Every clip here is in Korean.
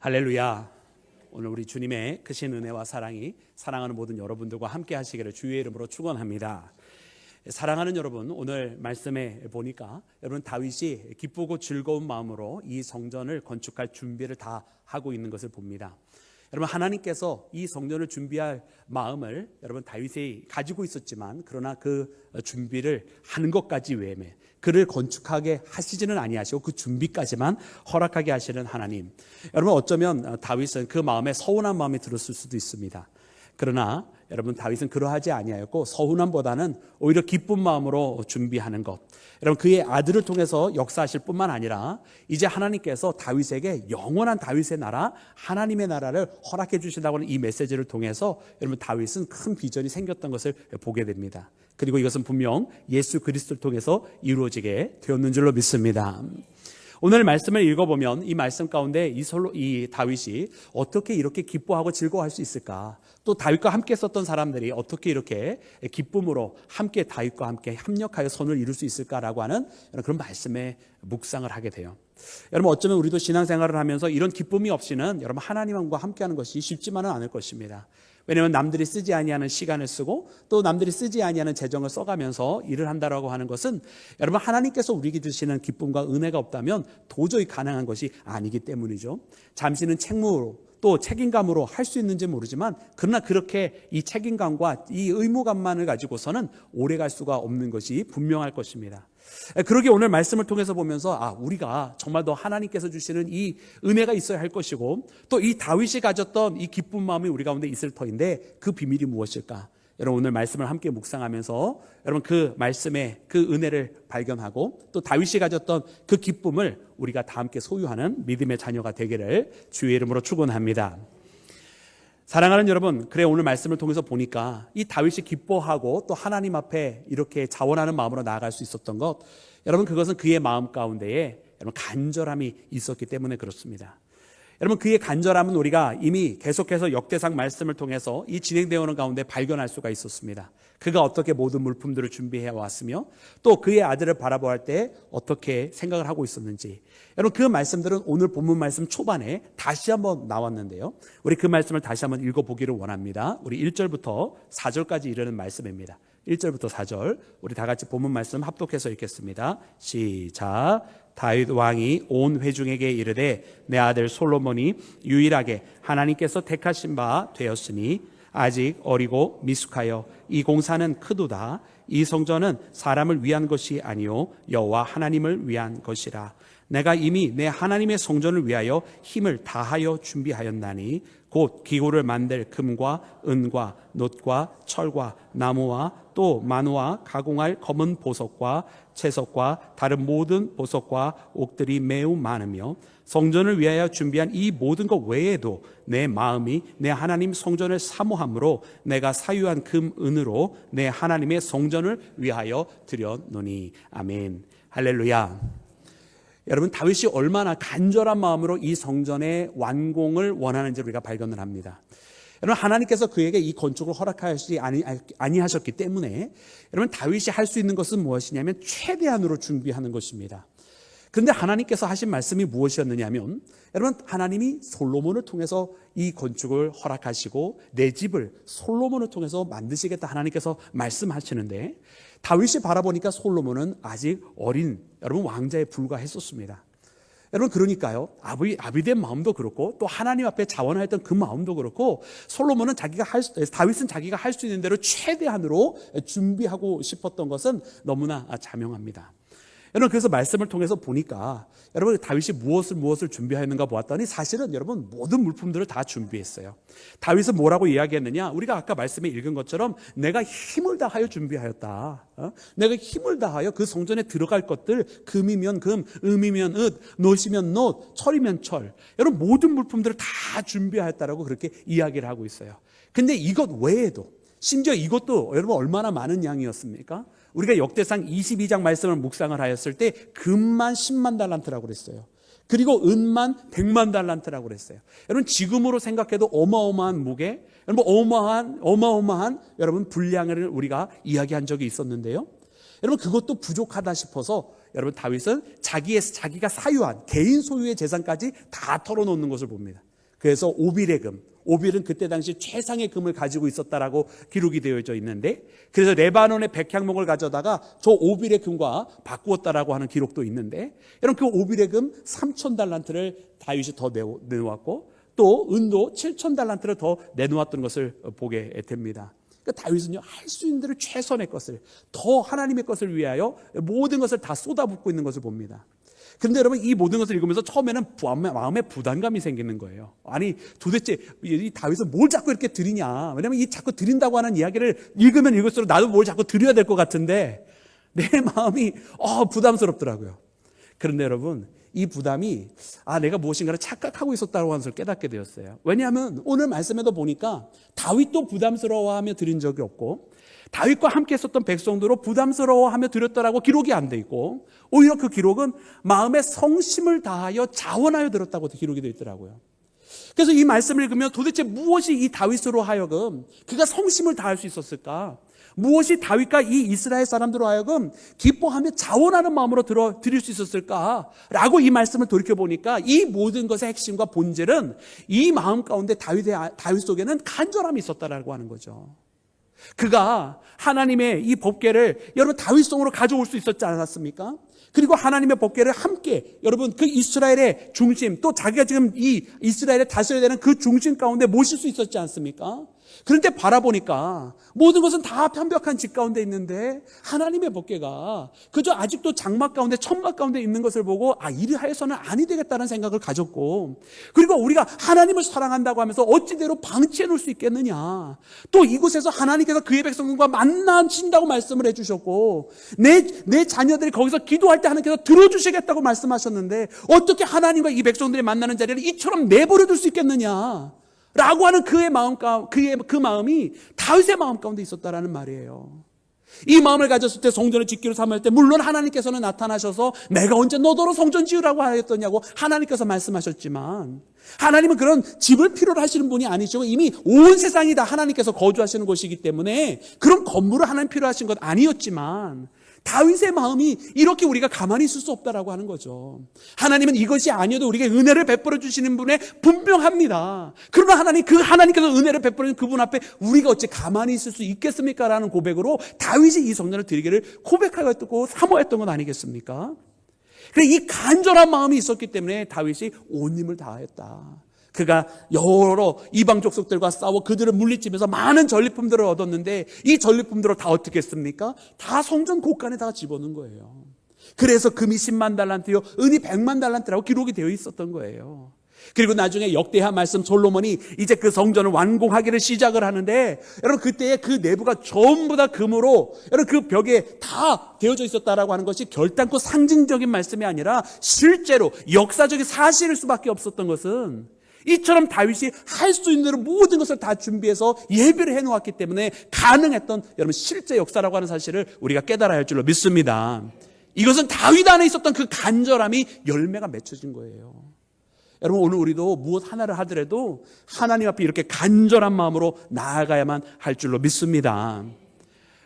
할렐루야. 오늘 우리 주님의 크신 은혜와 사랑이 사랑하는 모든 여러분들과 함께 하시기를 주의 이름으로 축원합니다. 사랑하는 여러분, 오늘 말씀에 보니까 여러분 다윗이 기쁘고 즐거운 마음으로 이 성전을 건축할 준비를 다 하고 있는 것을 봅니다. 여러분, 하나님께서 이 성전을 준비할 마음을 여러분 다윗이 가지고 있었지만 그러나 그 준비를 하는 것까지 외에 그를 건축하게 하시지는 아니하시고 그 준비까지만 허락하게 하시는 하나님. 여러분, 어쩌면 다윗은 그 마음에 서운한 마음이 들었을 수도 있습니다. 그러나 여러분, 다윗은 그러하지 아니하였고 서운함보다는 오히려 기쁜 마음으로 준비하는 것. 여러분, 그의 아들을 통해서 역사하실 뿐만 아니라 이제 하나님께서 다윗에게 영원한 다윗의 나라, 하나님의 나라를 허락해 주신다고 하는 이 메시지를 통해서 여러분 다윗은 큰 비전이 생겼던 것을 보게 됩니다. 그리고 이것은 분명 예수 그리스도를 통해서 이루어지게 되었는 줄로 믿습니다. 오늘 말씀을 읽어보면 이 말씀 가운데 이 다윗이 어떻게 이렇게 기뻐하고 즐거워할 수 있을까? 또 다윗과 함께 썼던 사람들이 어떻게 이렇게 기쁨으로 함께 다윗과 함께 협력하여 선을 이룰 수 있을까라고 하는 그런 말씀에 묵상을 하게 돼요. 여러분, 어쩌면 우리도 신앙생활을 하면서 이런 기쁨이 없이는 여러분 하나님과 함께하는 것이 쉽지만은 않을 것입니다. 왜냐하면 남들이 쓰지 아니하는 시간을 쓰고 또 남들이 쓰지 아니하는 재정을 써가면서 일을 한다라고 하는 것은 여러분 하나님께서 우리에게 주시는 기쁨과 은혜가 없다면 도저히 가능한 것이 아니기 때문이죠. 잠시는 책무로 또 책임감으로 할 수 있는지 모르지만 그러나 그렇게 이 책임감과 이 의무감만을 가지고서는 오래 갈 수가 없는 것이 분명할 것입니다. 그러기에 오늘 말씀을 통해서 보면서 우리가 정말 더 하나님께서 주시는 이 은혜가 있어야 할 것이고 또 이 다윗이 가졌던 이 기쁜 마음이 우리 가운데 있을 터인데 그 비밀이 무엇일까? 여러분, 오늘 말씀을 함께 묵상하면서 여러분 그 말씀의 그 은혜를 발견하고 또 다윗이 가졌던 그 기쁨을 우리가 다 함께 소유하는 믿음의 자녀가 되기를 주의 이름으로 축원합니다. 사랑하는 여러분, 그래 오늘 말씀을 통해서 보니까 이 다윗이 기뻐하고 또 하나님 앞에 이렇게 자원하는 마음으로 나아갈 수 있었던 것, 여러분 그것은 그의 마음 가운데에 여러분 간절함이 있었기 때문에 그렇습니다. 여러분, 그의 간절함은 우리가 이미 계속해서 역대상 말씀을 통해서 이 진행되어 오는 가운데 발견할 수가 있었습니다. 그가 어떻게 모든 물품들을 준비해 왔으며 또 그의 아들을 바라보할 때 어떻게 생각을 하고 있었는지, 여러분 그 말씀들은 오늘 본문 말씀 초반에 다시 한번 나왔는데요, 우리 그 말씀을 다시 한번 읽어보기를 원합니다. 우리 1절부터 4절까지 이르는 말씀입니다. 1절부터 4절 우리 다 같이 본문 말씀 합독해서 읽겠습니다. 시작. 다윗 왕이 온 회중에게 이르되 내 아들 솔로몬이 유일하게 하나님께서 택하신 바 되었으니 아직 어리고 미숙하여 이 공사는 크도다. 이 성전은 사람을 위한 것이 아니요 여호와 하나님을 위한 것이라. 내가 이미 내 하나님의 성전을 위하여 힘을 다하여 준비하였나니 곧 기구를 만들 금과 은과 놋과 철과 나무와 또 만화 가공할 검은 보석과 채석과 다른 모든 보석과 옥들이 매우 많으며 성전을 위하여 준비한 이 모든 것 외에도 내 마음이 내 하나님 성전을 사모함으로 내가 사유한 금 은으로 내 하나님의 성전을 위하여 드렸노니. 아멘. 할렐루야. 여러분, 다윗이 얼마나 간절한 마음으로 이 성전의 완공을 원하는지 우리가 발견을 합니다. 여러분, 하나님께서 그에게 이 건축을 허락하시지 아니하셨기 때문에 여러분 다윗이 할 수 있는 것은 무엇이냐면 최대한으로 준비하는 것입니다. 그런데 하나님께서 하신 말씀이 무엇이었느냐면 여러분, 하나님이 솔로몬을 통해서 이 건축을 허락하시고 내 집을 솔로몬을 통해서 만드시겠다 하나님께서 말씀하시는데 다윗이 바라보니까 솔로몬은 아직 어린 여러분 왕자에 불과했었습니다. 여러분, 그러니까요, 아비된 마음도 그렇고 또 하나님 앞에 자원하였던 그 마음도 그렇고 솔로몬은 다윗은 자기가 할 수 있는 대로 최대한으로 준비하고 싶었던 것은 너무나 자명합니다. 여러분, 그래서 말씀을 통해서 보니까 여러분 다윗이 무엇을 준비하였는가 보았더니 사실은 여러분 모든 물품들을 다 준비했어요. 다윗은 뭐라고 이야기했느냐? 우리가 아까 말씀에 읽은 것처럼 내가 힘을 다하여 준비하였다. 내가 힘을 다하여 그 성전에 들어갈 것들, 금이면 금, 은이면 은, 놋이면 놋, 철이면 철, 여러분 모든 물품들을 다 준비하였다라고 그렇게 이야기를 하고 있어요. 근데 이것 외에도 심지어 이것도 여러분 얼마나 많은 양이었습니까? 우리가 역대상 22장 말씀을 묵상을 하였을 때 금만 10만 달란트라고 그랬어요. 그리고 은만 100만 달란트라고 그랬어요. 여러분, 지금으로 생각해도 어마어마한 무게, 여러분 어마어마한 여러분 분량을 우리가 이야기한 적이 있었는데요. 여러분 그것도 부족하다 싶어서 여러분 다윗은 자기가 사유한 개인 소유의 재산까지 다 털어놓는 것을 봅니다. 그래서 오빌의 금, 오빌은 그때 당시 최상의 금을 가지고 있었다라고 기록이 되어져 있는데, 그래서 레바논의 백향목을 가져다가 저 오빌의 금과 바꾸었다라고 하는 기록도 있는데, 여러분 그 오빌의 금 3,000달란트를 다윗이 더 내놓았고 또 은도 7,000달란트를 더 내놓았던 것을 보게 됩니다. 그러니까 다윗은요, 할 수 있는 대로 최선의 것을, 더 하나님의 것을 위하여 모든 것을 다 쏟아붓고 있는 것을 봅니다. 그런데 여러분 이 모든 것을 읽으면서 처음에는 마음에 부담감이 생기는 거예요. 아니 도대체 이 다윗은 뭘 자꾸 이렇게 드리냐. 왜냐하면 이 자꾸 드린다고 하는 이야기를 읽으면 읽을수록 나도 뭘 자꾸 드려야 될 것 같은데 내 마음이 부담스럽더라고요. 그런데 여러분 이 부담이 내가 무엇인가를 착각하고 있었다고 하는 것을 깨닫게 되었어요. 왜냐하면 오늘 말씀에도 보니까 다윗도 부담스러워하며 드린 적이 없고 다윗과 함께 있었던 백성들로 부담스러워하며 드렸다라고 기록이 안 돼 있고, 오히려 그 기록은 마음의 성심을 다하여 자원하여 드렸다고 기록이 되어 있더라고요. 그래서 이 말씀을 읽으면 도대체 무엇이 이 다윗으로 하여금 그가 성심을 다할 수 있었을까? 무엇이 다윗과 이 이스라엘 사람들로 하여금 기뻐하며 자원하는 마음으로 드릴 수 있었을까라고 이 말씀을 돌이켜보니까 이 모든 것의 핵심과 본질은 이 마음 가운데 다윗 속에는 간절함이 있었다라고 하는 거죠. 그가 하나님의 이 법궤를 여러분 다윗성으로 가져올 수 있었지 않았습니까? 그리고 하나님의 법궤를 함께 여러분 그 이스라엘의 중심, 또 자기가 지금 이 이스라엘을 다스려야 되는 그 중심 가운데 모실 수 있었지 않습니까? 그런데 바라보니까 모든 것은 다 편벽한 집 가운데 있는데 하나님의 법궤가 그저 아직도 장막 가운데 천막 가운데 있는 것을 보고 이리하여서는 아니 되겠다는 생각을 가졌고, 그리고 우리가 하나님을 사랑한다고 하면서 어찌대로 방치해 놓을 수 있겠느냐. 또 이곳에서 하나님께서 그의 백성들과 만나신다고 말씀을 해주셨고 내 자녀들이 거기서 기도할 때 하나님께서 들어주시겠다고 말씀하셨는데 어떻게 하나님과 이 백성들이 만나는 자리를 이처럼 내버려 둘 수 있겠느냐 라고 하는 그의 마음이 다윗의 마음 가운데 있었다라는 말이에요. 이 마음을 가졌을 때 성전을 짓기로 삼을 때 물론 하나님께서는 나타나셔서 내가 언제 너더러 성전 지으라고 하였더냐고 하나님께서 말씀하셨지만, 하나님은 그런 집을 필요로 하시는 분이 아니시고 이미 온 세상이 다 하나님께서 거주하시는 곳이기 때문에 그런 건물을 하나님 필요하신 것 아니었지만, 다윗의 마음이 이렇게 우리가 가만히 있을 수 없다라고 하는 거죠. 하나님은 이것이 아니어도 우리에게 은혜를 베풀어 주시는 분에 분명합니다. 그러나 하나님께서 은혜를 베풀어 주신 그분 앞에 우리가 어찌 가만히 있을 수 있겠습니까? 라는 고백으로 다윗이 이 성전을 드리기를 고백하였고 사모했던 건 아니겠습니까? 그래, 이 간절한 마음이 있었기 때문에 다윗이 온 힘을 다하였다. 그가 여러 이방 족속들과 싸워 그들을 물리치면서 많은 전리품들을 얻었는데 이 전리품들을 다 어떻게 했습니까? 다 성전 곳간에다가 집어넣은 거예요. 그래서 금이 10만 달란트요 은이 100만 달란트라고 기록이 되어 있었던 거예요. 그리고 나중에 역대하 말씀 솔로몬이 이제 그 성전을 완공하기를 시작을 하는데, 여러분 그때의 그 내부가 전부 다 금으로 여러분 그 벽에 다 되어져 있었다라고 하는 것이 결단코 상징적인 말씀이 아니라 실제로 역사적인 사실일 수밖에 없었던 것은, 이처럼 다윗이 할 수 있는 대로 모든 것을 다 준비해서 예비를 해놓았기 때문에 가능했던 여러분 실제 역사라고 하는 사실을 우리가 깨달아야 할 줄로 믿습니다. 이것은 다윗 안에 있었던 그 간절함이 열매가 맺혀진 거예요. 여러분 오늘 우리도 무엇 하나를 하더라도 하나님 앞에 이렇게 간절한 마음으로 나아가야만 할 줄로 믿습니다.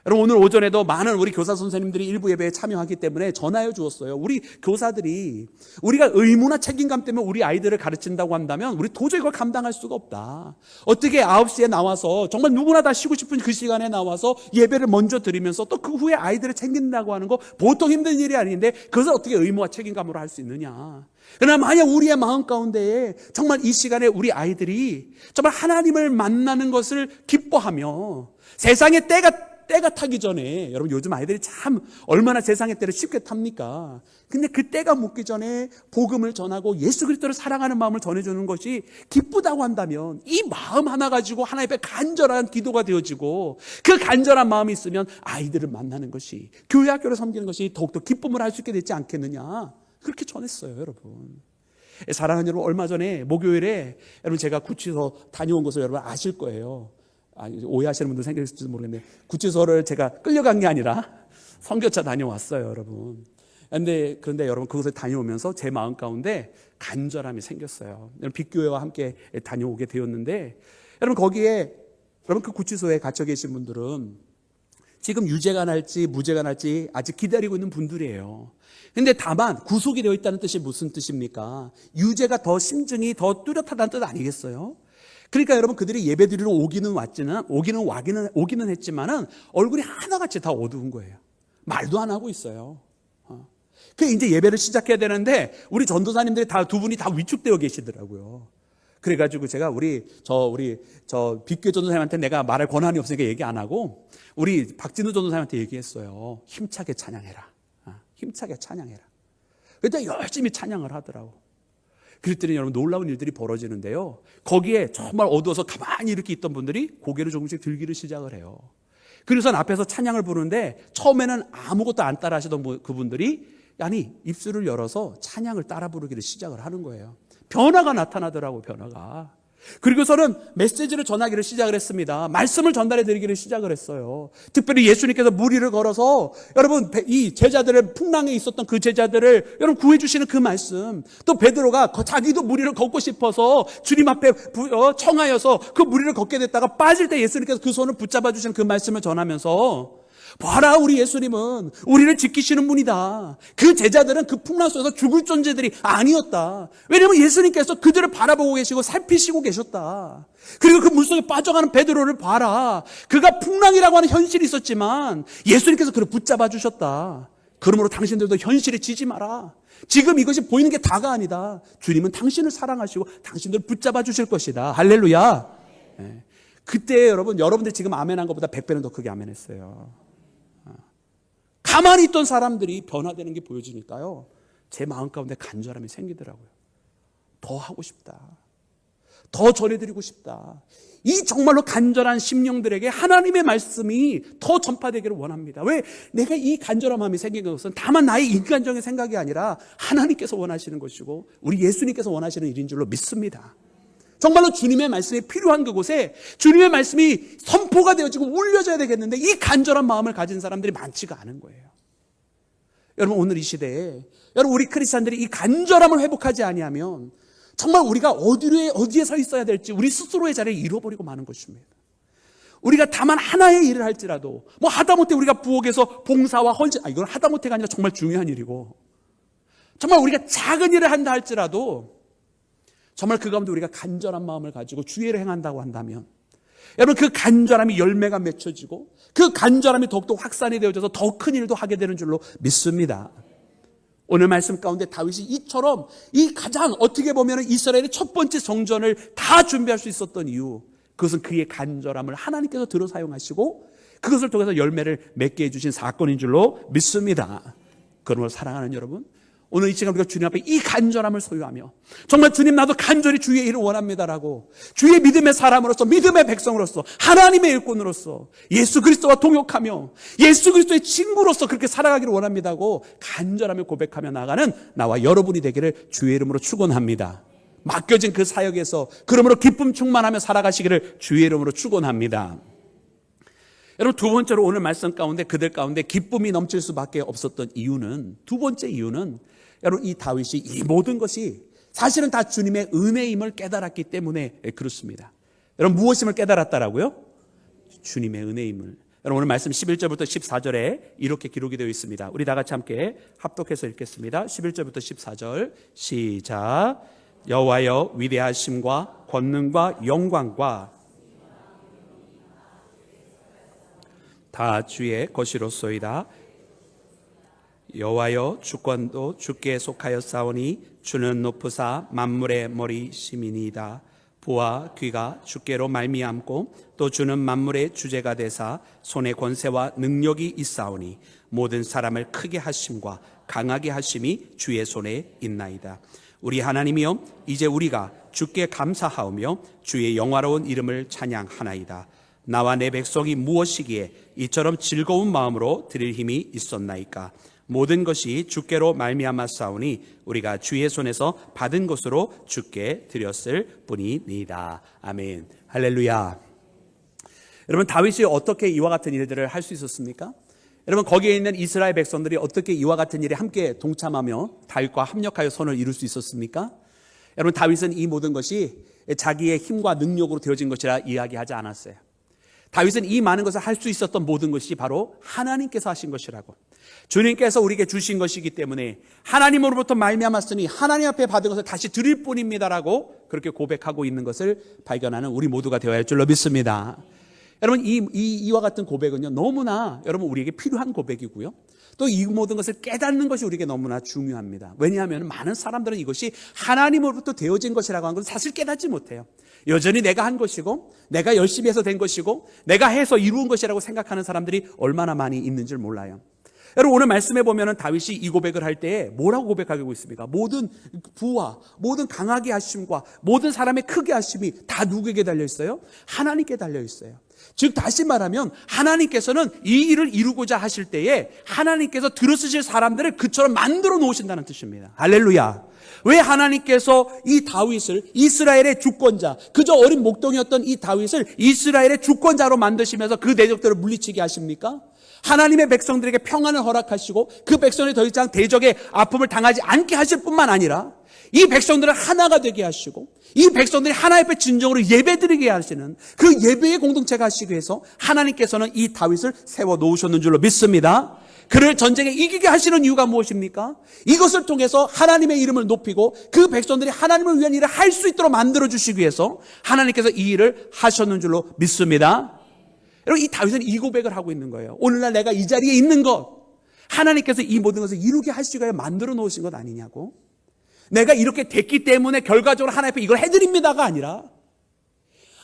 여러분 오늘 오전에도 많은 우리 교사 선생님들이 일부 예배에 참여하기 때문에 전하여 주었어요. 우리 교사들이 우리가 의무나 책임감 때문에 우리 아이들을 가르친다고 한다면 우리 도저히 그걸 감당할 수가 없다. 어떻게 9시에 나와서 정말 누구나 다 쉬고 싶은 그 시간에 나와서 예배를 먼저 드리면서 또 그 후에 아이들을 챙긴다고 하는 거 보통 힘든 일이 아닌데 그것을 어떻게 의무와 책임감으로 할 수 있느냐. 그러나 만약 우리의 마음 가운데에 정말 이 시간에 우리 아이들이 정말 하나님을 만나는 것을 기뻐하며 세상의 때가 타기 전에, 여러분 요즘 아이들이 참 얼마나 세상의 때를 쉽게 탑니까? 근데 그 때가 묻기 전에 복음을 전하고 예수 그리스도를 사랑하는 마음을 전해주는 것이 기쁘다고 한다면 이 마음 하나 가지고 하나님 앞에 간절한 기도가 되어지고 그 간절한 마음이 있으면 아이들을 만나는 것이, 교회 학교를 섬기는 것이 더욱더 기쁨을 할 수 있게 되지 않겠느냐, 그렇게 전했어요. 여러분 사랑하는 여러분, 얼마 전에 목요일에 여러분 제가 구치소 다녀온 것을 여러분 아실 거예요. 오해하시는 분도 생겼을지도 모르겠는데 구치소를 제가 끌려간 게 아니라 선교차 다녀왔어요. 여러분 그런데 여러분 그곳에 다녀오면서 제 마음 가운데 간절함이 생겼어요. 빛교회와 함께 다녀오게 되었는데, 여러분 거기에 여러분 그 구치소에 갇혀 계신 분들은 지금 유죄가 날지 무죄가 날지 아직 기다리고 있는 분들이에요. 근데 다만 구속이 되어 있다는 뜻이 무슨 뜻입니까? 유죄가 더 심증이 더 뚜렷하다는 뜻 아니겠어요? 그러니까 여러분, 그들이 예배드리러 오기는 했지만은 얼굴이 하나같이 다 어두운 거예요. 말도 안 하고 있어요. 그 이제 예배를 시작해야 되는데 우리 전도사님들이 다 두 분이 다 위축되어 계시더라고요. 그래가지고 제가 우리 빅교 전도사님한테 내가 말할 권한이 없으니까 얘기 안 하고 우리 박진우 전도사님한테 얘기했어요. 힘차게 찬양해라. 힘차게 찬양해라. 그때 열심히 찬양을 하더라고. 그랬더니 여러분, 놀라운 일들이 벌어지는데요. 거기에 정말 어두워서 가만히 이렇게 있던 분들이 고개를 조금씩 들기를 시작을 해요. 그래서 앞에서 찬양을 부르는데 처음에는 아무것도 안 따라 하시던 그분들이 입술을 열어서 찬양을 따라 부르기를 시작을 하는 거예요. 변화가 나타나더라고요. 변화가. 그리고서는 메시지를 전하기를 시작을 했습니다. 말씀을 전달해 드리기를 시작을 했어요. 특별히 예수님께서 무리를 걸어서 여러분, 이 제자들을, 풍랑에 있었던 그 제자들을 여러분 구해 주시는 그 말씀, 또 베드로가 자기도 무리를 걷고 싶어서 주님 앞에 청하여서 그 무리를 걷게 됐다가 빠질 때 예수님께서 그 손을 붙잡아 주시는 그 말씀을 전하면서, 봐라, 우리 예수님은 우리를 지키시는 분이다. 그 제자들은 그 풍랑 속에서 죽을 존재들이 아니었다. 왜냐하면 예수님께서 그들을 바라보고 계시고 살피시고 계셨다. 그리고 그 물속에 빠져가는 베드로를 봐라. 그가 풍랑이라고 하는 현실이 있었지만 예수님께서 그를 붙잡아 주셨다. 그러므로 당신들도 현실에 지지 마라. 지금 이것이 보이는 게 다가 아니다. 주님은 당신을 사랑하시고 당신들을 붙잡아 주실 것이다. 할렐루야. 네. 그때 여러분들 지금 아멘한 것보다 100배는 더 크게 아멘했어요. 가만히 있던 사람들이 변화되는 게 보여지니까요, 제 마음 가운데 간절함이 생기더라고요. 더 하고 싶다. 더 전해드리고 싶다. 이 정말로 간절한 심령들에게 하나님의 말씀이 더 전파되기를 원합니다. 왜? 내가 이 간절한 마음이 생긴 것은 다만 나의 인간적인 생각이 아니라 하나님께서 원하시는 것이고 우리 예수님께서 원하시는 일인 줄로 믿습니다. 정말로 주님의 말씀이 필요한 그곳에 주님의 말씀이 선포가 되어지고 울려져야 되겠는데 이 간절한 마음을 가진 사람들이 많지가 않은 거예요. 여러분, 오늘 이 시대에 여러분, 우리 크리스찬들이 이 간절함을 회복하지 아니하면 정말 우리가 어디에 서 있어야 될지 우리 스스로의 자리를 잃어버리고 마는 것입니다. 우리가 다만 하나의 일을 할지라도 하다못해 우리가 부엌에서 봉사와 헌신, 이건 하다못해가 아니라 정말 중요한 일이고, 정말 우리가 작은 일을 한다 할지라도 정말 그 가운데 우리가 간절한 마음을 가지고 주의를 행한다고 한다면 여러분, 그 간절함이 열매가 맺혀지고 그 간절함이 더욱더 확산이 되어져서 더 큰 일도 하게 되는 줄로 믿습니다. 오늘 말씀 가운데 다윗이 이처럼 이 가장 어떻게 보면 이스라엘의 첫 번째 성전을 다 준비할 수 있었던 이유, 그것은 그의 간절함을 하나님께서 들어 사용하시고 그것을 통해서 열매를 맺게 해주신 사건인 줄로 믿습니다. 그러므로 사랑하는 여러분, 오늘 이 시간 우리가 주님 앞에 이 간절함을 소유하며 정말 주님, 나도 간절히 주의 일을 원합니다라고 주의 믿음의 사람으로서, 믿음의 백성으로서, 하나님의 일꾼으로서 예수 그리스도와 동역하며 예수 그리스도의 친구로서 그렇게 살아가기를 원합니다고 간절하며 고백하며 나가는 나와 여러분이 되기를 주의 이름으로 축원합니다. 맡겨진 그 사역에서 그러므로 기쁨 충만하며 살아가시기를 주의 이름으로 축원합니다. 여러분, 두 번째로 오늘 말씀 가운데 그들 가운데 기쁨이 넘칠 수밖에 없었던 이유는, 두 번째 이유는 여러분, 이 다윗이 이 모든 것이 사실은 다 주님의 은혜임을 깨달았기 때문에 그렇습니다. 여러분, 무엇임을 깨달았다라고요? 주님의 은혜임을. 여러분, 오늘 말씀 11절부터 14절에 이렇게 기록이 되어 있습니다. 우리 다 같이 함께 합독해서 읽겠습니다. 11절부터 14절 시작. 여호와여, 위대하심과 권능과 영광과 다 주의 것이로소이다. 여호와여, 주권도 주께 속하였사오니 주는 높으사 만물의 머리심이니이다. 보아, 귀가 주께로 말미암고 또 주는 만물의 주제가 되사 손에 권세와 능력이 있사오니 모든 사람을 크게 하심과 강하게 하심이 주의 손에 있나이다. 우리 하나님이여, 이제 우리가 주께 감사하오며 주의 영화로운 이름을 찬양하나이다. 나와 내 백성이 무엇이기에 이처럼 즐거운 마음으로 드릴 힘이 있었나이까. 모든 것이 주께로 말미암았사오니 우리가 주의 손에서 받은 것으로 주께 드렸을 뿐이니이다. 아멘. 할렐루야. 여러분, 다윗이 어떻게 이와 같은 일들을 할 수 있었습니까? 여러분, 거기에 있는 이스라엘 백성들이 어떻게 이와 같은 일에 함께 동참하며 다윗과 합력하여 선을 이룰 수 있었습니까? 여러분, 다윗은 이 모든 것이 자기의 힘과 능력으로 되어진 것이라 이야기하지 않았어요. 다윗은 이 많은 것을 할 수 있었던 모든 것이 바로 하나님께서 하신 것이라고, 주님께서 우리에게 주신 것이기 때문에 하나님으로부터 말미암았으니 하나님 앞에 받은 것을 다시 드릴 뿐입니다라고 그렇게 고백하고 있는 것을 발견하는 우리 모두가 되어야 할 줄로 믿습니다. 여러분, 이와 같은 고백은요, 너무나 여러분 우리에게 필요한 고백이고요, 또 이 모든 것을 깨닫는 것이 우리에게 너무나 중요합니다. 왜냐하면 많은 사람들은 이것이 하나님으로부터 되어진 것이라고 하는 것을 사실 깨닫지 못해요. 여전히 내가 한 것이고, 내가 열심히 해서 된 것이고, 내가 해서 이루은 것이라고 생각하는 사람들이 얼마나 많이 있는 줄 몰라요. 여러분, 오늘 말씀해 보면은 다윗이 이 고백을 할 때 뭐라고 고백하고 있습니까? 모든 부와 모든 강하게 하심과 모든 사람의 크게 하심이 다 누구에게 달려 있어요? 하나님께 달려 있어요. 즉 다시 말하면 하나님께서는 이 일을 이루고자 하실 때에 하나님께서 들어쓰실 사람들을 그처럼 만들어 놓으신다는 뜻입니다. 할렐루야. 왜 하나님께서 이 다윗을 이스라엘의 주권자, 그저 어린 목동이었던 이 다윗을 이스라엘의 주권자로 만드시면서 그 대적들을 물리치게 하십니까? 하나님의 백성들에게 평안을 허락하시고 그 백성이 더 이상 대적의 아픔을 당하지 않게 하실 뿐만 아니라 이 백성들을 하나가 되게 하시고 이 백성들이 하나 앞에 진정으로 예배드리게 하시는 그 예배의 공동체가 하시기 위해서 하나님께서는 이 다윗을 세워 놓으셨는 줄로 믿습니다. 그를 전쟁에 이기게 하시는 이유가 무엇입니까? 이것을 통해서 하나님의 이름을 높이고 그 백성들이 하나님을 위한 일을 할 수 있도록 만들어주시기 위해서 하나님께서 이 일을 하셨는 줄로 믿습니다. 여러분, 이 다윗은 이 고백을 하고 있는 거예요. 오늘날 내가 이 자리에 있는 것, 하나님께서 이 모든 것을 이루게 하시기 위해 만들어 놓으신 것 아니냐고. 내가 이렇게 됐기 때문에 결과적으로 하나님 앞에 이걸 해드립니다가 아니라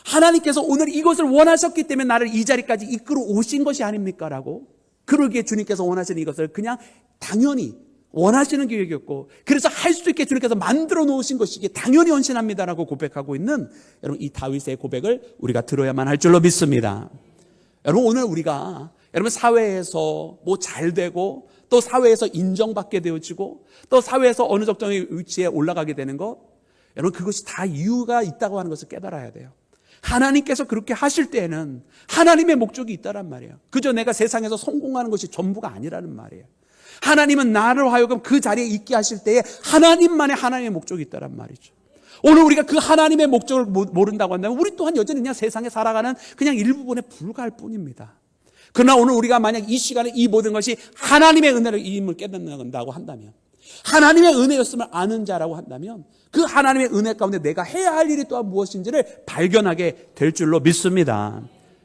하나님께서 오늘 이것을 원하셨기 때문에 나를 이 자리까지 이끌어 오신 것이 아닙니까? 라고. 그러기에 주님께서 원하시는 이것을 그냥 당연히 원하시는 계획이었고, 그래서 할 수 있게 주님께서 만들어 놓으신 것이기에 당연히 헌신합니다라고 고백하고 있는 여러분, 이 다윗의 고백을 우리가 들어야만 할 줄로 믿습니다. 여러분, 오늘 우리가 여러분 사회에서 뭐 잘 되고 또 사회에서 인정받게 되어지고 또 사회에서 어느 정도의 위치에 올라가게 되는 것, 여러분 그것이 다 이유가 있다고 하는 것을 깨달아야 돼요. 하나님께서 그렇게 하실 때에는 하나님의 목적이 있다란 말이에요. 그저 내가 세상에서 성공하는 것이 전부가 아니라는 말이에요. 하나님은 나를 하여금 그 자리에 있게 하실 때에 하나님만의 하나님의 목적이 있다란 말이죠. 오늘 우리가 그 하나님의 목적을 모른다고 한다면 우리 또한 여전히 그냥 세상에 살아가는 그냥 일부분에 불과할 뿐입니다. 그러나 오늘 우리가 만약 이 시간에 이 모든 것이 하나님의 은혜를 임을 깨닫는다고 한다면, 하나님의 은혜였음을 아는 자라고 한다면 그 하나님의 은혜 가운데 내가 해야 할 일이 또한 무엇인지를 발견하게 될 줄로 믿습니다.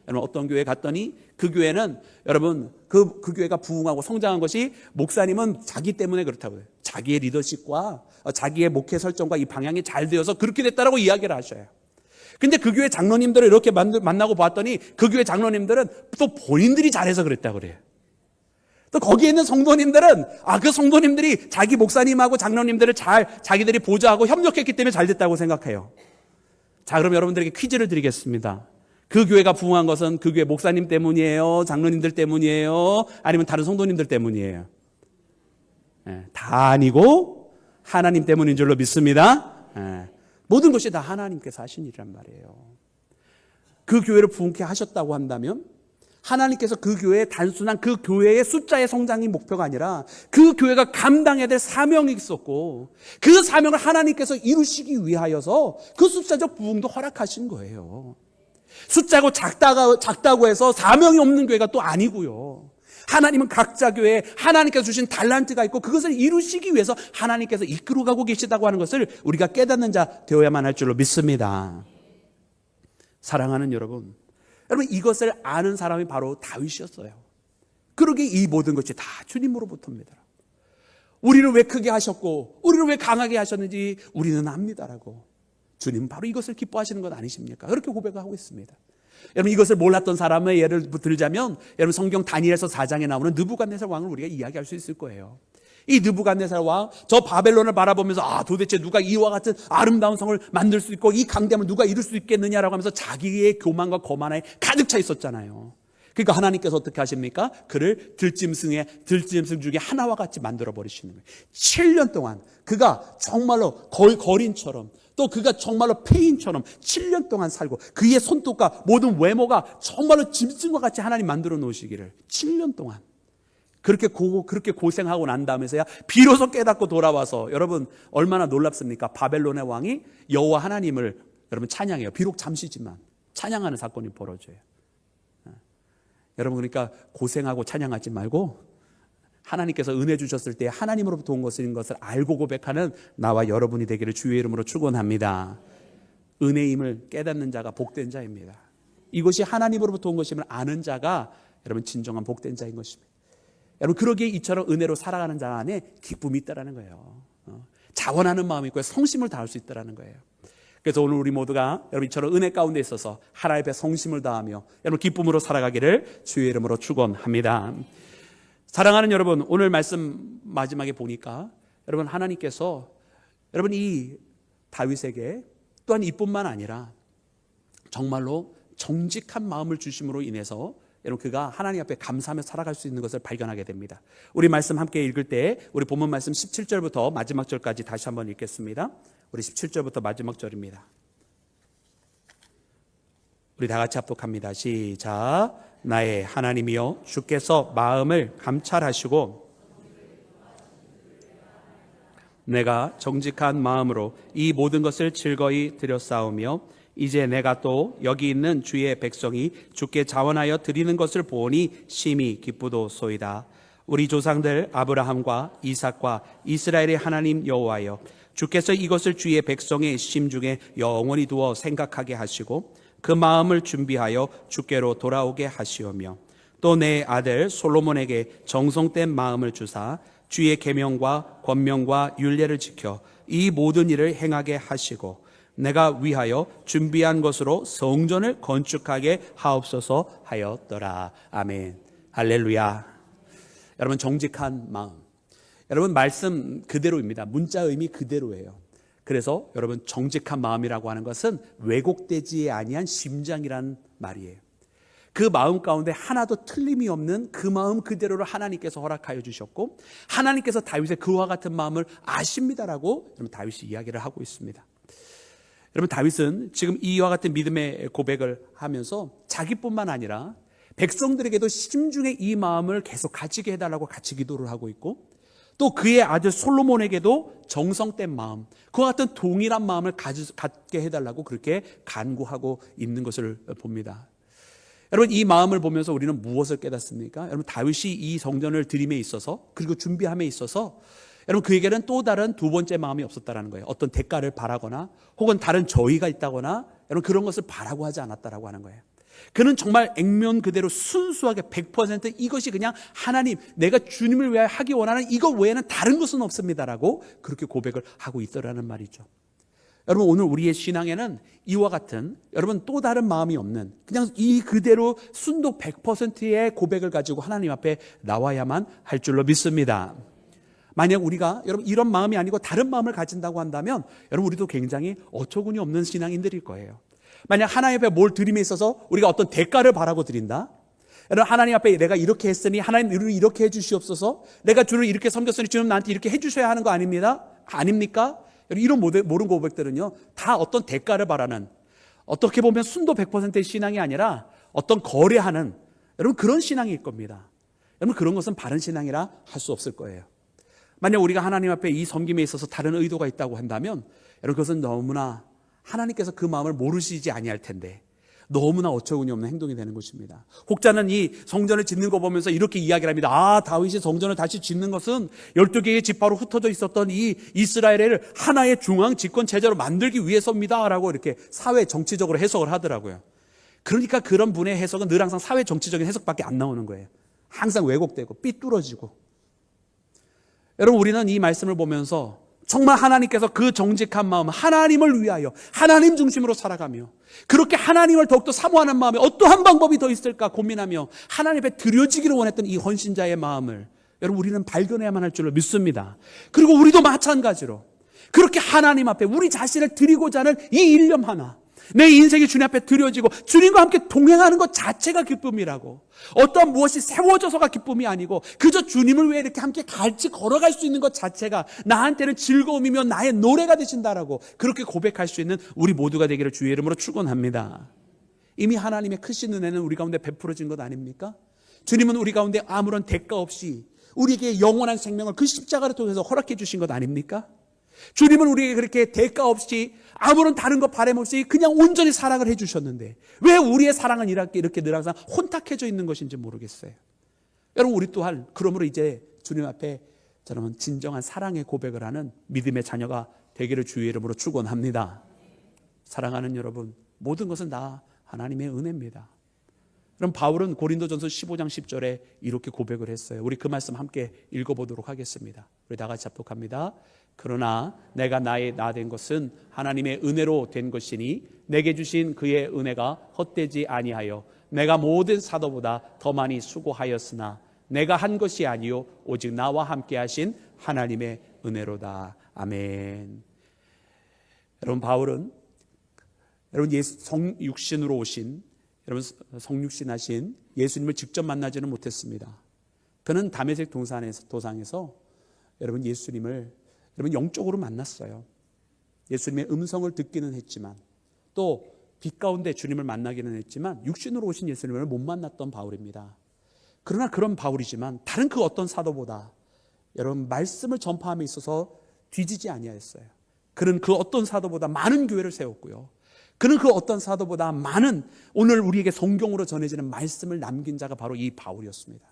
여러분, 어떤 교회 갔더니 그 교회는 여러분 그 교회가 부흥하고 성장한 것이 목사님은 자기 때문에 그렇다고 해요. 자기의 리더십과 자기의 목회 설정과 이 방향이 잘 되어서 그렇게 됐다라고 이야기를 하셔요. 근데 그 교회 장로님들을 이렇게 만나고 봤더니 그 교회 장로님들은 또 본인들이 잘해서 그랬다고 그래요. 또 거기에 있는 성도님들은 그 성도님들이 자기 목사님하고 장로님들을 자기들이 보좌하고 협력했기 때문에 잘 됐다고 생각해요. 자, 그럼 여러분들에게 퀴즈를 드리겠습니다. 그 교회가 부흥한 것은 그 교회 목사님 때문이에요? 장로님들 때문이에요? 아니면 다른 성도님들 때문이에요? 다 아니고 하나님 때문인 줄로 믿습니다. 모든 것이 다 하나님께서 하신 일이란 말이에요. 그 교회를 부흥케 하셨다고 한다면 하나님께서 그 교회의 단순한 그 교회의 숫자의 성장이 목표가 아니라 그 교회가 감당해야 될 사명이 있었고 그 사명을 하나님께서 이루시기 위하여서 그 숫자적 부흥도 허락하신 거예요. 숫자고 작다고 해서 사명이 없는 교회가 또 아니고요. 하나님은 각자 교회에 하나님께서 주신 달란트가 있고 그것을 이루시기 위해서 하나님께서 이끌어가고 계시다고 하는 것을 우리가 깨닫는 자 되어야만 할 줄로 믿습니다. 사랑하는 여러분, 이것을 아는 사람이 바로 다윗이었어요. 그러기에 이 모든 것이 다 주님으로부터입니다. 우리를 왜 크게 하셨고 우리를 왜 강하게 하셨는지 우리는 압니다라고. 주님은 바로 이것을 기뻐하시는 것 아니십니까? 그렇게 고백하고 있습니다. 여러분, 이것을 몰랐던 사람의 예를 들자면 여러분 성경 다니엘서 4장에 나오는 느부갓네살 왕을 우리가 이야기할 수 있을 거예요. 이 느부갓네살 왕, 저 바벨론을 바라보면서 도대체 누가 이와 같은 아름다운 성을 만들 수 있고 이 강대함을 누가 이룰 수 있겠느냐라고 하면서 자기의 교만과 거만에 가득 차 있었잖아요. 그러니까 하나님께서 어떻게 하십니까? 그를 들짐승 중에 하나와 같이 만들어 버리시는 거예요. 7년 동안 그가 정말로 거린처럼 또 그가 정말로 폐인처럼 7년 동안 살고 그의 손톱과 모든 외모가 정말로 짐승과 같이 하나님 만들어 놓으시기를 7년 동안 그렇게 고생하고 난 다음에서야 비로소 깨닫고 돌아와서, 여러분 얼마나 놀랍습니까? 바벨론의 왕이 여호와 하나님을 여러분 찬양해요. 비록 잠시지만 찬양하는 사건이 벌어져요. 여러분, 그러니까 고생하고 찬양하지 말고 하나님께서 은혜 주셨을 때 하나님으로부터 온 것인 것을 알고 고백하는 나와 여러분이 되기를 주의 이름으로 축원합니다. 은혜임을 깨닫는 자가 복된 자입니다. 이것이 하나님으로부터 온 것임을 아는 자가 여러분 진정한 복된 자인 것입니다. 여러분, 그러기에 이처럼 은혜로 살아가는 자 안에 기쁨이 있다라는 거예요. 자원하는 마음이 있고 성심을 다할 수 있다라는 거예요. 그래서 오늘 우리 모두가 여러분 이처럼 은혜 가운데 있어서 하나님 앞에 성심을 다하며 여러분 기쁨으로 살아가기를 주의 이름으로 축원합니다. 사랑하는 여러분, 오늘 말씀 마지막에 보니까 여러분 하나님께서 여러분 이 다윗에게 또한 이뿐만 아니라 정말로 정직한 마음을 주심으로 인해서 여러분 그가 하나님 앞에 감사하며 살아갈 수 있는 것을 발견하게 됩니다. 우리 말씀 함께 읽을 때 우리 본문 말씀 17절부터 마지막 절까지 다시 한번 읽겠습니다. 우리 17절부터 마지막 절입니다. 우리 다 같이 합독합니다. 시작. 나의 하나님이여, 주께서 마음을 감찰하시고 내가 정직한 마음으로 이 모든 것을 즐거이 드렸사오며 이제 내가 또 여기 있는 주의 백성이 주께 자원하여 드리는 것을 보니 심히 기쁘도소이다. 우리 조상들 아브라함과 이삭과 이스라엘의 하나님 여호와여, 주께서 이것을 주의 백성의 심중에 영원히 두어 생각하게 하시고 그 마음을 준비하여 주께로 돌아오게 하시오며 또 내 아들 솔로몬에게 정성된 마음을 주사 주의 계명과 권명과 율례를 지켜 이 모든 일을 행하게 하시고 내가 위하여 준비한 것으로 성전을 건축하게 하옵소서 하였더라. 아멘. 할렐루야. 여러분, 정직한 마음. 여러분, 말씀 그대로입니다. 문자 의미 그대로예요. 그래서 여러분, 정직한 마음이라고 하는 것은 왜곡되지 아니한 심장이라는 말이에요. 그 마음 가운데 하나도 틀림이 없는 그 마음 그대로를 하나님께서 허락하여 주셨고 하나님께서 다윗의 그와 같은 마음을 아십니다라고 여러분 다윗이 이야기를 하고 있습니다. 여러분, 다윗은 지금 이와 같은 믿음의 고백을 하면서 자기뿐만 아니라 백성들에게도 심중에 이 마음을 계속 가지게 해달라고 같이 기도를 하고 있고 또 그의 아들 솔로몬에게도 정성된 마음, 그와 같은 동일한 마음을 갖게 해달라고 그렇게 간구하고 있는 것을 봅니다. 여러분, 이 마음을 보면서 우리는 무엇을 깨닫습니까? 여러분, 다윗이 이 성전을 드림에 있어서 그리고 준비함에 있어서 여러분 그에게는 또 다른 두 번째 마음이 없었다는 거예요. 어떤 대가를 바라거나 혹은 다른 저의가 있다거나 여러분 그런 것을 바라고 하지 않았다라고 하는 거예요. 그는 정말 액면 그대로 순수하게 100% 이것이 그냥 하나님, 내가 주님을 위하여 하기 원하는 이것 외에는 다른 것은 없습니다라고 그렇게 고백을 하고 있더라는 말이죠. 여러분, 오늘 우리의 신앙에는 이와 같은 여러분 또 다른 마음이 없는 그냥 이 그대로 순도 100%의 고백을 가지고 하나님 앞에 나와야만 할 줄로 믿습니다. 만약 우리가 여러분 이런 마음이 아니고 다른 마음을 가진다고 한다면 여러분 우리도 굉장히 어처구니 없는 신앙인들일 거예요. 만약 하나님 앞에 뭘 드림에 있어서 우리가 어떤 대가를 바라고 드린다. 여러분, 하나님 앞에 내가 이렇게 했으니 하나님 이렇게 해주시옵소서, 내가 주를 이렇게 섬겼으니 주는 나한테 이렇게 해주셔야 하는 거 아닙니까? 이런 모든 고백들은요 다 어떤 대가를 바라는, 어떻게 보면 순도 100%의 신앙이 아니라 어떤 거래하는 여러분 그런 신앙일 겁니다. 여러분, 그런 것은 바른 신앙이라 할 수 없을 거예요. 만약 우리가 하나님 앞에 이 섬김에 있어서 다른 의도가 있다고 한다면 여러분 그것은 너무나 하나님께서 그 마음을 모르시지 아니할 텐데 너무나 어처구니 없는 행동이 되는 것입니다. 혹자는 이 성전을 짓는 거 보면서 이렇게 이야기를 합니다. 아, 다윗이 성전을 다시 짓는 것은 12개의 지파로 흩어져 있었던 이 이스라엘을 하나의 중앙 집권 체제로 만들기 위해서입니다 라고 이렇게 사회 정치적으로 해석을 하더라고요. 그러니까 그런 분의 해석은 늘 항상 사회 정치적인 해석밖에 안 나오는 거예요. 항상 왜곡되고 삐뚤어지고. 여러분, 우리는 이 말씀을 보면서 정말 하나님께서 그 정직한 마음, 하나님을 위하여 하나님 중심으로 살아가며 그렇게 하나님을 더욱더 사모하는 마음에 어떠한 방법이 더 있을까 고민하며 하나님 앞에 드려지기를 원했던 이 헌신자의 마음을 여러분 우리는 발견해야만 할 줄로 믿습니다. 그리고 우리도 마찬가지로 그렇게 하나님 앞에 우리 자신을 드리고자 하는 이 일념 하나, 내 인생이 주님 앞에 드려지고 주님과 함께 동행하는 것 자체가 기쁨이라고, 어떠한 무엇이 세워져서가 기쁨이 아니고 그저 주님을 위해 이렇게 함께 같이 걸어갈 수 있는 것 자체가 나한테는 즐거움이며 나의 노래가 되신다라고 그렇게 고백할 수 있는 우리 모두가 되기를 주의 이름으로 축원합니다. 이미 하나님의 크신 은혜는 우리 가운데 베풀어진 것 아닙니까? 주님은 우리 가운데 아무런 대가 없이 우리에게 영원한 생명을 그 십자가를 통해서 허락해 주신 것 아닙니까? 주님은 우리에게 그렇게 대가 없이 아무런 다른 것 바람 없이 그냥 온전히 사랑을 해주셨는데 왜 우리의 사랑은 이렇게 늘 항상 혼탁해져 있는 것인지 모르겠어요. 여러분, 우리 또한 그러므로 이제 주님 앞에 저는 진정한 사랑의 고백을 하는 믿음의 자녀가 되기를 주의 이름으로 축원합니다. 사랑하는 여러분, 모든 것은 다 하나님의 은혜입니다. 그럼 바울은 고린도전서 15장 10절에 이렇게 고백을 했어요. 우리 그 말씀 함께 읽어보도록 하겠습니다. 우리 다 같이 합독합니다. 그러나 내가 나의 나 된 것은 하나님의 은혜로 된 것이니 내게 주신 그의 은혜가 헛되지 아니하여 내가 모든 사도보다 더 많이 수고하였으나 내가 한 것이 아니요 오직 나와 함께 하신 하나님의 은혜로다. 아멘. 여러분, 바울은 여러분 성육신으로 오신 여러분 성육신 하신 예수님을 직접 만나지는 못했습니다. 그는 다메섹 도상에서 여러분 예수님을 여러분 영적으로 만났어요. 예수님의 음성을 듣기는 했지만 또 빛 가운데 주님을 만나기는 했지만 육신으로 오신 예수님을 못 만났던 바울입니다. 그러나 그런 바울이지만 다른 그 어떤 사도보다 여러분 말씀을 전파함에 있어서 뒤지지 아니하였어요. 그는 그 어떤 사도보다 많은 교회를 세웠고요. 그는 그 어떤 사도보다 많은 오늘 우리에게 성경으로 전해지는 말씀을 남긴 자가 바로 이 바울이었습니다.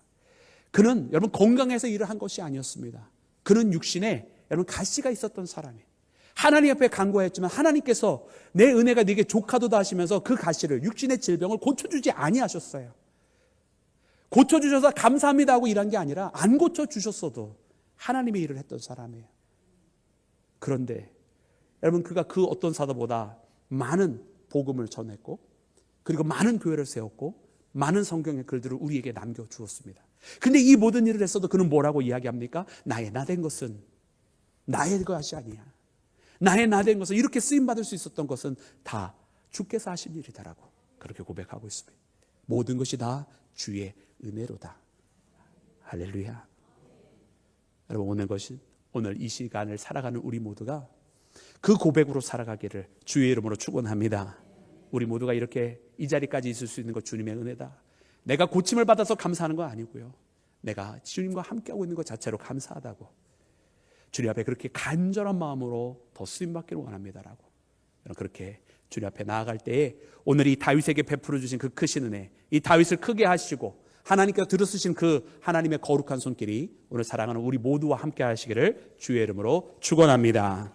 그는 여러분 건강해서 일을 한 것이 아니었습니다. 그는 육신에 여러분 가시가 있었던 사람이에요. 하나님 앞에 간구하였지만 하나님께서 내 은혜가 네게 족하도다 하시면서 그 가시를 육신의 질병을 고쳐주지 아니하셨어요. 고쳐주셔서 감사합니다 하고 일한 게 아니라 안 고쳐주셨어도 하나님의 일을 했던 사람이에요. 그런데 여러분 그가 그 어떤 사도보다 많은 복음을 전했고 그리고 많은 교회를 세웠고 많은 성경의 글들을 우리에게 남겨주었습니다. 근데 이 모든 일을 했어도 그는 뭐라고 이야기합니까? 나의 나 된 것은 나의 것이 아니야. 나의 나 된 것은 이렇게 쓰임받을 수 있었던 것은 다 주께서 하신 일이다라고 그렇게 고백하고 있습니다. 모든 것이 다 주의 은혜로다. 할렐루야. 여러분 오늘 이 시간을 살아가는 우리 모두가 그 고백으로 살아가기를 주의 이름으로 축원합니다. 우리 모두가 이렇게 이 자리까지 있을 수 있는 것 주님의 은혜다. 내가 고침을 받아서 감사하는 거 아니고요. 내가 주님과 함께하고 있는 것 자체로 감사하다고 주님 앞에 그렇게 간절한 마음으로 더 쓰임받기를 원합니다라고 그렇게 주님 앞에 나아갈 때에 오늘 이 다윗에게 베풀어 주신 그 크신 은혜, 이 다윗을 크게 하시고 하나님께서 들어쓰신 그 하나님의 거룩한 손길이 오늘 사랑하는 우리 모두와 함께 하시기를 주의 이름으로 축원합니다.